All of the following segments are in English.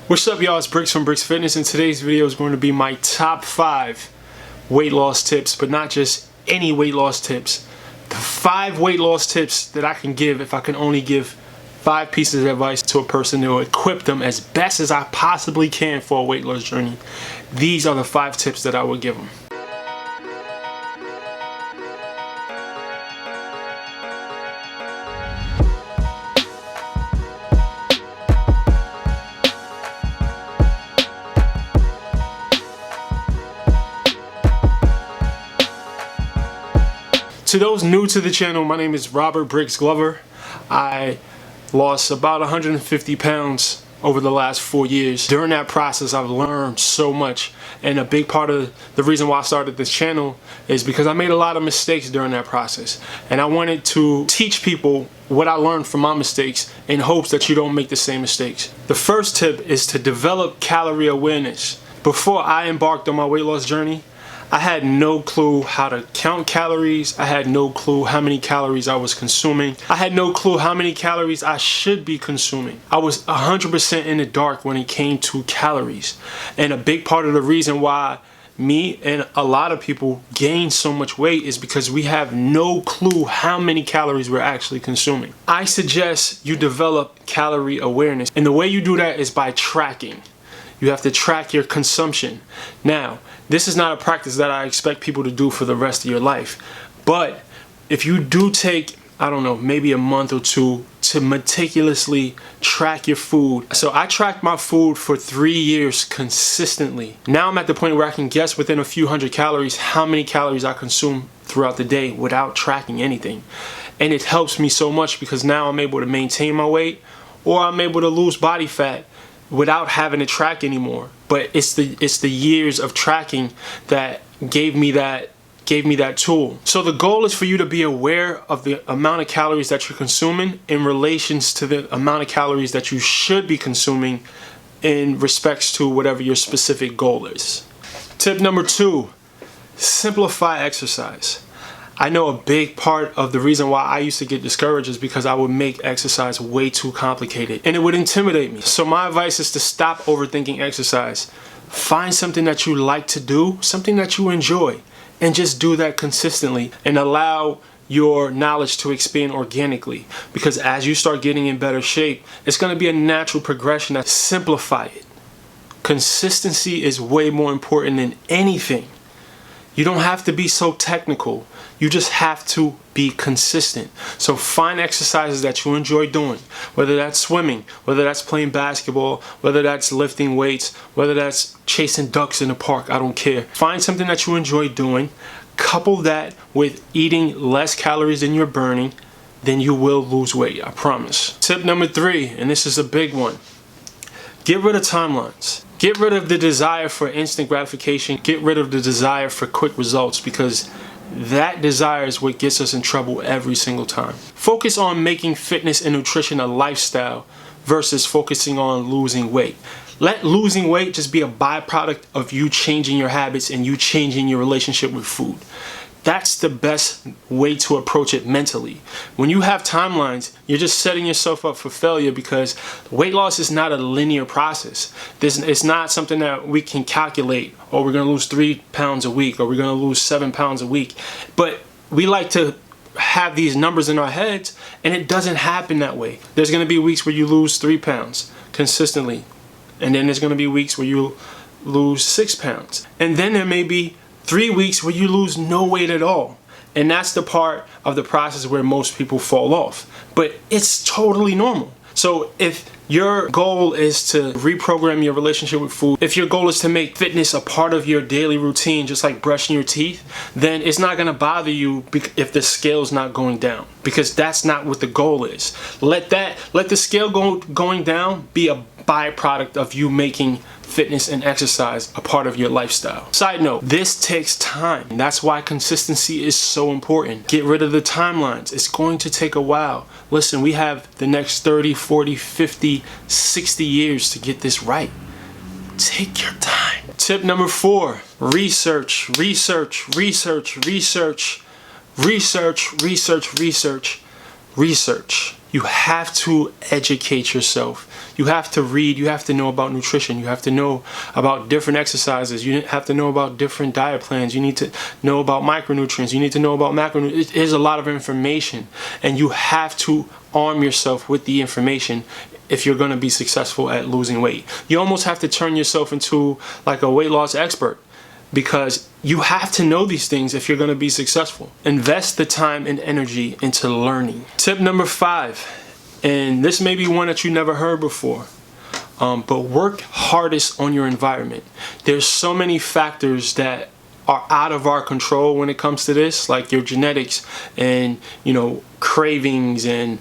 What's up, y'all? It's Brix from Brix Fitness, and today's video is going to be my top 5 weight loss tips, but not just any weight loss tips. The 5 weight loss tips that I can give if I can only give 5 pieces of advice to a person to equip them as best as I possibly can for a weight loss journey. These are the 5 tips that I would give them. To those new to the channel, my name is Robert Brix Glover. I lost about 150 pounds over the last 4 years. During that process, I've learned so much. And a big part of the reason why I started this channel is because I made a lot of mistakes during that process. And I wanted to teach people what I learned from my mistakes in hopes that you don't make the same mistakes. The first tip is to develop calorie awareness. Before I embarked on my weight loss journey, I had no clue how to count calories. I had no clue how many calories I was consuming. I had no clue how many calories I should be consuming. I was 100% in the dark when it came to calories. And a big part of the reason why me and a lot of people gain so much weight is because we have no clue how many calories we're actually consuming. I suggest you develop calorie awareness. And the way you do that is by tracking. You have to track your consumption. Now, this is not a practice that I expect people to do for the rest of your life. But if you do take, I don't know, maybe a month or two to meticulously track your food. So I tracked my food for 3 years consistently. Now I'm at the point where I can guess within a few hundred calories how many calories I consume throughout the day without tracking anything. And it helps me so much because now I'm able to maintain my weight, or I'm able to lose body fat without having to track anymore. But it's the years of tracking that gave me that tool. So the goal is for you to be aware of the amount of calories that you're consuming in relations to the amount of calories that you should be consuming in respects to whatever your specific goal is. Tip number 2, simplify exercise. I know a big part of the reason why I used to get discouraged is because I would make exercise way too complicated and it would intimidate me. So my advice is to stop overthinking exercise. Find something that you like to do, something that you enjoy, and just do that consistently and allow your knowledge to expand organically. Because as you start getting in better shape, it's going to be a natural progression. To simplify it. Consistency is way more important than anything. You don't have to be so technical. You just have to be consistent. So find exercises that you enjoy doing, whether that's swimming, whether that's playing basketball, whether that's lifting weights, whether that's chasing ducks in the park, I don't care. Find something that you enjoy doing, couple that with eating less calories than you're burning, then you will lose weight, I promise. Tip number 3, and this is a big one. Get rid of timelines. Get rid of the desire for instant gratification. Get rid of the desire for quick results, because that desire is what gets us in trouble every single time. Focus on making fitness and nutrition a lifestyle versus focusing on losing weight. Let losing weight just be a byproduct of you changing your habits and you changing your relationship with food. That's the best way to approach it mentally. When you have timelines, you're just setting yourself up for failure, because weight loss is not a linear process. It's not something that we can calculate, or we're going to lose 3 pounds a week, or we're going to lose 7 pounds a week. But we like to have these numbers in our heads, and it doesn't happen that way. There's going to be weeks where you lose 3 pounds consistently, and then there's going to be weeks where you lose 6 pounds. And then there may be 3 weeks where you lose no weight at all. And that's the part of the process where most people fall off. But it's totally normal. So if your goal is to reprogram your relationship with food, if your goal is to make fitness a part of your daily routine, just like brushing your teeth, then it's not going to bother you if the scale's not going down, because that's not what the goal is. Let the scale going down be a byproduct of you making fitness and exercise a part of your lifestyle. Side note, this takes time. That's why consistency is so important. Get rid of the timelines. It's going to take a while. Listen, we have the next 30, 40, 50, 60 years to get this right. Take your time. Tip number 4, research, research, research, research, research, research, research, research. You have to educate yourself. You have to read, you have to know about nutrition, you have to know about different exercises, you have to know about different diet plans, you need to know about micronutrients, you need to know about macronutrients. There's a lot of information, and you have to arm yourself with the information if you're going to be successful at losing weight. You almost have to turn yourself into like a weight loss expert, because you have to know these things if you're going to be successful. Invest the time and energy into learning. Tip number 5, and this may be one that you never heard before, but work hardest on your environment. There's so many factors that are out of our control when it comes to this, like your genetics and, you know, cravings and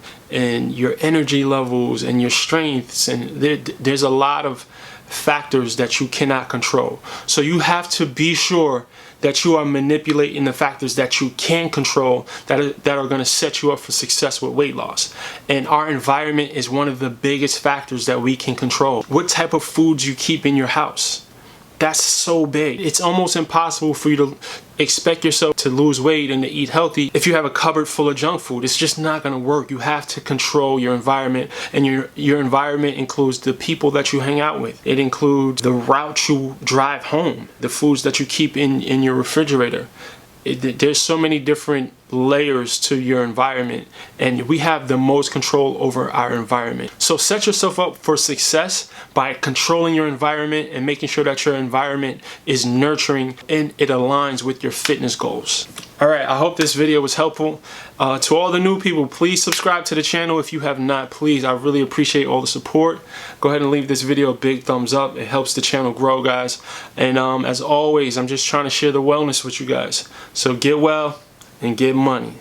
your energy levels and your strengths, and there's a lot of factors that you cannot control. So you have to be sure that you are manipulating the factors that you can control, that are going to set you up for success with weight loss. And our environment is one of the biggest factors that we can control. What type of foods you keep in your house, that's so big. It's almost impossible for you to expect yourself to lose weight and to eat healthy if you have a cupboard full of junk food. It's just not going to work. You have to control your environment, and your environment includes the people that you hang out with. It includes the route you drive home, the foods that you keep in your refrigerator. There's so many different layers to your environment, and we have the most control over our environment. So set yourself up for success by controlling your environment and making sure that your environment is nurturing and it aligns with your fitness goals. Alright, I hope this video was helpful. To all the new people, please subscribe to the channel if you have not. Please, I really appreciate all the support. Go ahead and leave this video a big thumbs up. It helps the channel grow, guys. And as always, I'm just trying to share the wellness with you guys. So get well and get money.